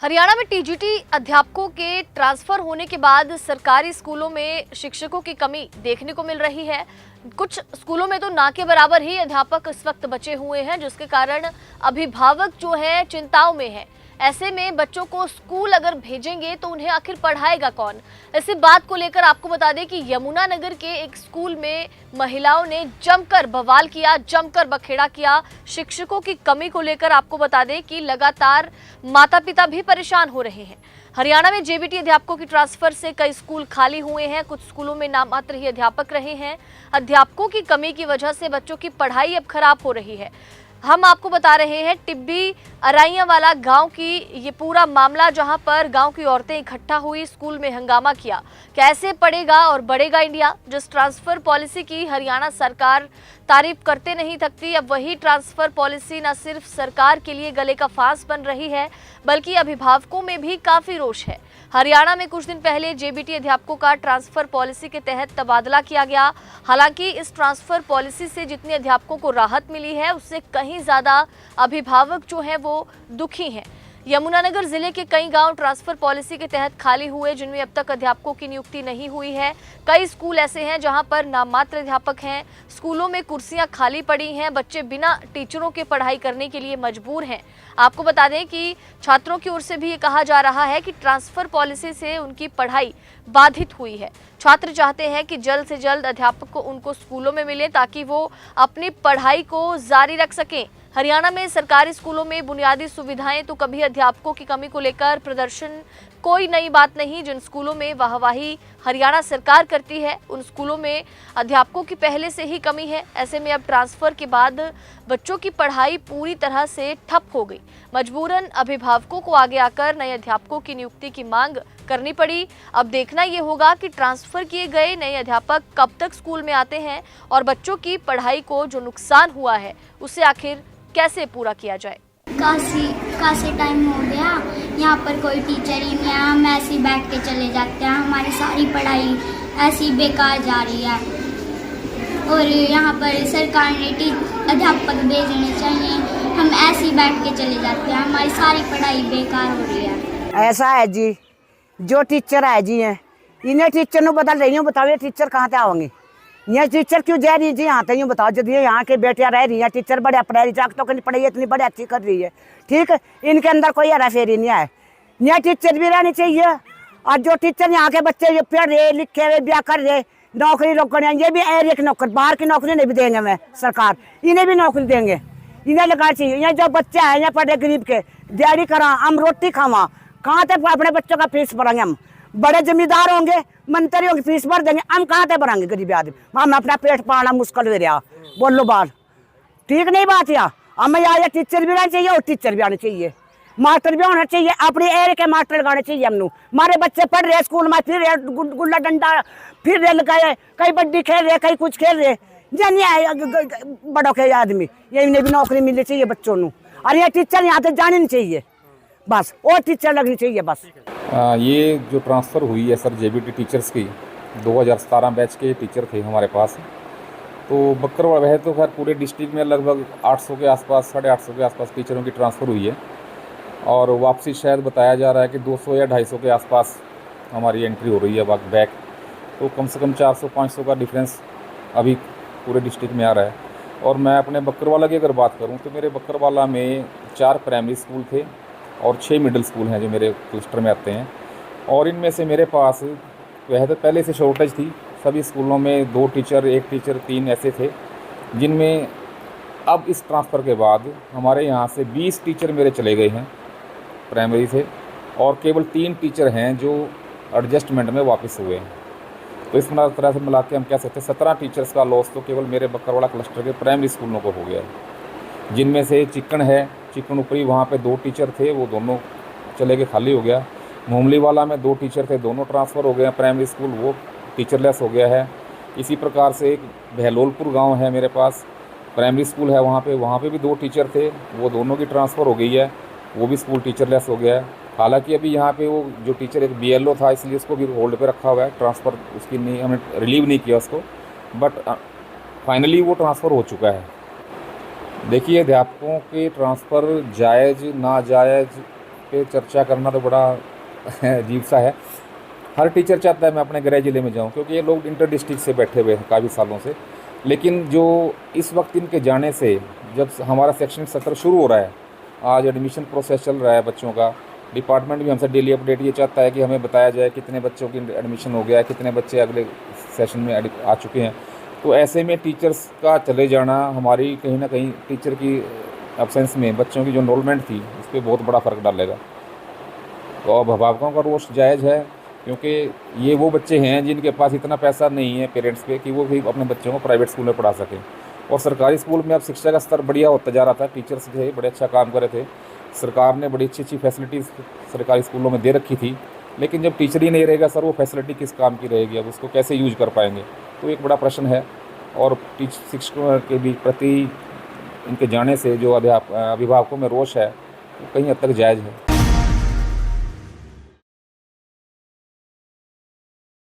हरियाणा में टीजीटी अध्यापकों के ट्रांसफर होने के बाद सरकारी स्कूलों में शिक्षकों की कमी देखने को मिल रही है। कुछ स्कूलों में तो ना के बराबर ही अध्यापक इस वक्त बचे हुए हैं, जिसके कारण अभिभावक जो है चिंताओं में है। ऐसे में बच्चों को स्कूल अगर भेजेंगे तो उन्हें आखिर पढ़ाएगा कौन। इसी बात को लेकर आपको बता दें कि यमुनानगर के एक स्कूल में महिलाओं ने जमकर बवाल किया, जमकर बखेड़ा किया। शिक्षकों की कमी को लेकर आपको बता दें कि लगातार माता पिता भी परेशान हो रहे हैं। हरियाणा में जेबीटी अध्यापकों की ट्रांसफर से कई स्कूल खाली हुए हैं। कुछ स्कूलों में नाममात्र ही अध्यापक रहे हैं। अध्यापकों की कमी की वजह से बच्चों की पढ़ाई अब खराब हो रही है। हम आपको बता रहे हैं टिब्बी अराइयावाला गांव की ये पूरा मामला, जहां पर गांव की औरतें इकट्ठा हुई, स्कूल में हंगामा किया। कैसे पढ़ेगा और बढ़ेगा इंडिया। जिस ट्रांसफर पॉलिसी की हरियाणा सरकार तारीफ करते नहीं थकती, अब वही ट्रांसफर पॉलिसी न सिर्फ सरकार के लिए गले का फांस बन रही है, बल्कि अभिभावकों में भी काफी रोष है। हरियाणा में कुछ दिन पहले जेबीटी अध्यापकों का ट्रांसफर पॉलिसी के तहत तबादला किया गया। हालांकि इस ट्रांसफर पॉलिसी से जितने अध्यापकों को राहत मिली है, उससे कहीं ज्यादा अभिभावक जो हैं वो दुखी हैं। यमुनानगर जिले के कई गांव ट्रांसफर पॉलिसी के तहत खाली हुए, जिनमें अब तक अध्यापकों की नियुक्ति नहीं हुई है। कई स्कूल ऐसे हैं जहां पर नाममात्र अध्यापक हैं। स्कूलों में कुर्सियां खाली पड़ी हैं। बच्चे बिना टीचरों के पढ़ाई करने के लिए मजबूर हैं। आपको बता दें कि छात्रों की ओर से भी ये कहा जा रहा है कि ट्रांसफर पॉलिसी से उनकी पढ़ाई बाधित हुई है। छात्र चाहते हैं कि जल्द से जल्द अध्यापक को उनको स्कूलों में मिले, ताकि वो अपनी पढ़ाई को जारी रख सकें। हरियाणा में सरकारी स्कूलों में बुनियादी सुविधाएं तो कभी अध्यापकों की कमी को लेकर प्रदर्शन कोई नई बात नहीं। जिन स्कूलों में वाहवाही हरियाणा सरकार करती है, उन स्कूलों में अध्यापकों की पहले से ही कमी है। ऐसे में अब ट्रांसफर के बाद बच्चों की पढ़ाई पूरी तरह से ठप हो गई। मजबूरन अभिभावकों को आगे आकर नए अध्यापकों की नियुक्ति की मांग करनी पड़ी। अब देखना ये होगा कि ट्रांसफर किए गए नए अध्यापक कब तक स्कूल में आते हैं और बच्चों की पढ़ाई को जो नुकसान हुआ है उसे आखिर कैसे पूरा किया जाए। काफी टाइम हो गया, यहाँ पर कोई टीचर ही नहीं है। हम ऐसे ही बैठ के चले जाते हैं। हमारी सारी पढ़ाई ऐसी बेकार जा रही है और यहाँ पर सरकार ने अध्यापक भेजने चाहिए। हम ऐसे ही बैठ के चले जाते हैं। हमारी सारी पढ़ाई बेकार हो रही है। ऐसा है जी, जो टीचर है जी हैं, इन्हें टीचर ने बदल रही हूँ। बताओ ये टीचर कहाँ से आओगे? ये टीचर क्यों जा रही जी यहाँ तक? यूँ बताओ, जब ये यहाँ के बेटियाँ रह रही हैं, टीचर बढ़िया पढ़ा रही, जाग तो कहीं पढ़ाई इतनी बड़ी अच्छी कर रही है, ठीक है, इनके अंदर कोई हरा फेरी नहीं है। ये टीचर भी रहनी चाहिए। और जो टीचर यहाँ के बच्चे ये पढ़ रहे, लिखे रहे, ब्याह कर रहे, नौकरी लोग करें, ये भी एक नौकर, बाहर की नौकरी नहीं भी देंगे मैं सरकार, इन्हें भी नौकरी देंगे, इन्हें लगा चाहिए। यहाँ जो बच्चे हैं, यहाँ पढ़े गरीब के, दिहाड़ी करा, हम रोटी खावा, कहाँ तक अपने बच्चों का फीस भरेंगे? हम बड़े जमींदार होंगे, मंत्री होंगे, फीस भर देंगे, हम कहाँ से भरेंगे गरीब आदमी? हम अपना पेट पालना मुश्किल हो रहा। बोलो बात ठीक नहीं बात या? हमें यहाँ टीचर भी रहना चाहिए और टीचर भी आने चाहिए, मास्टर भी होना चाहिए। अपने एरिया के मास्टर लगाने चाहिए। हमनू हमारे बच्चे पढ़ रहे स्कूल में, फिर रहे गुल्ला डंडा, फिर रहे लगाए, कई बड्डी खेल रहे, कई कुछ खेल रहे, जानिए बड़ों के आदमी, ये इन्हें भी नौकरी मिलनी चाहिए बच्चों को। और ये टीचर यहाँ से जाने नहीं चाहिए बस, और टीचर लगनी चाहिए बस। ये जो ट्रांसफ़र हुई है सर जेबीटी टीचर्स की, 2017 बैच के टीचर थे हमारे पास। तो बक्करवाड़ वह तो खैर पूरे डिस्ट्रिक्ट में लगभग 800 के आसपास, 850 के आसपास टीचरों की ट्रांसफ़र हुई है, और वापसी शायद बताया जा रहा है कि 200 या 250 के आसपास हमारी एंट्री हो रही है बैक। तो कम से कम 400-500 का डिफरेंस अभी पूरे डिस्ट्रिक्ट में आ रहा है। और मैं अपने बक्करवाला की अगर बात करूँ तो मेरे बक्करवाला में 4 प्राइमरी स्कूल थे और 6 मिडिल स्कूल हैं जो मेरे क्लस्टर में आते हैं। और इनमें से मेरे पास वह तो पहले से शॉर्टेज थी, सभी स्कूलों में 2 टीचर, 1 टीचर, 3 ऐसे थे, जिनमें अब इस ट्रांसफ़र के बाद हमारे यहाँ से 20 टीचर मेरे चले गए हैं प्राइमरी से, और केवल 3 टीचर हैं जो एडजस्टमेंट में वापस हुए हैं। तो इस तरह से मिला के हम कह सकते हैं 17 टीचर्स का लॉस तो केवल मेरे बक्करवाड़ा क्लस्टर के प्राइमरी स्कूलों को हो गया है। जिनमें से चिकन है, चिकन ऊपरी वहाँ पे 2 टीचर थे, वो दोनों चले गए, खाली हो गया। मोमली वाला में 2 टीचर थे, दोनों ट्रांसफ़र हो गए हैं प्राइमरी स्कूल, वो टीचरलेस हो गया है। इसी प्रकार से एक बहलोलपुर गांव है मेरे पास, प्राइमरी स्कूल है, वहाँ पे भी 2 टीचर थे, वो दोनों की ट्रांसफ़र हो गई है, वो भी स्कूल टीचरलेस हो गया है। हालांकि अभी यहाँ पे वो जो टीचर एक BLO था, इसलिए उसको भी होल्ड पे रखा हुआ है, ट्रांसफ़र उसकी नहीं, हमें रिलीव नहीं किया उसको, बट फाइनली वो ट्रांसफ़र हो चुका है। देखिए, अध्यापकों के ट्रांसफ़र जायज़ नाजायज़ पे चर्चा करना तो बड़ा अजीब सा है। हर टीचर चाहता है मैं अपने गृह जिले में जाऊं, क्योंकि ये लोग इंटर डिस्ट्रिक्ट से बैठे हुए हैं काफ़ी सालों से। लेकिन जो इस वक्त इनके जाने से, जब हमारा शैक्षणिक सत्र शुरू हो रहा है, आज एडमिशन प्रोसेस चल रहा है बच्चों का, डिपार्टमेंट भी हमसे डेली अपडेट ये चाहता है कि हमें बताया जाए कितने बच्चों की एडमिशन हो गया है, कितने बच्चे अगले सेशन में आ चुके हैं। तो ऐसे में टीचर्स का चले जाना, हमारी कहीं ना कहीं टीचर की एब्सेंस में बच्चों की जो एनरोलमेंट थी उस पर बहुत बड़ा फ़र्क डालेगा। तो अभिभावकों का रोष जायज़ है, क्योंकि ये वो बच्चे हैं जिनके पास इतना पैसा नहीं है पेरेंट्स पे कि वो भी अपने बच्चों को प्राइवेट स्कूल में पढ़ा सकें। और सरकारी स्कूल में अब शिक्षा का स्तर बढ़िया होता जा रहा था, टीचर्स थे बड़े अच्छा काम कर रहे थे, सरकार ने बड़ी अच्छी अच्छी फैसिलिटीज़ सरकारी स्कूलों में दे रखी थी। लेकिन जब टीचर ही नहीं रहेगा सर, वो फैसिलिटी किस काम की रहेगी, अब उसको कैसे यूज कर पाएंगे, तो एक बड़ा प्रश्न है। और शिक्षकों के भी प्रति इनके जाने से जो अभिभावकों में रोष है वो कहीं हद तक जायज़ है।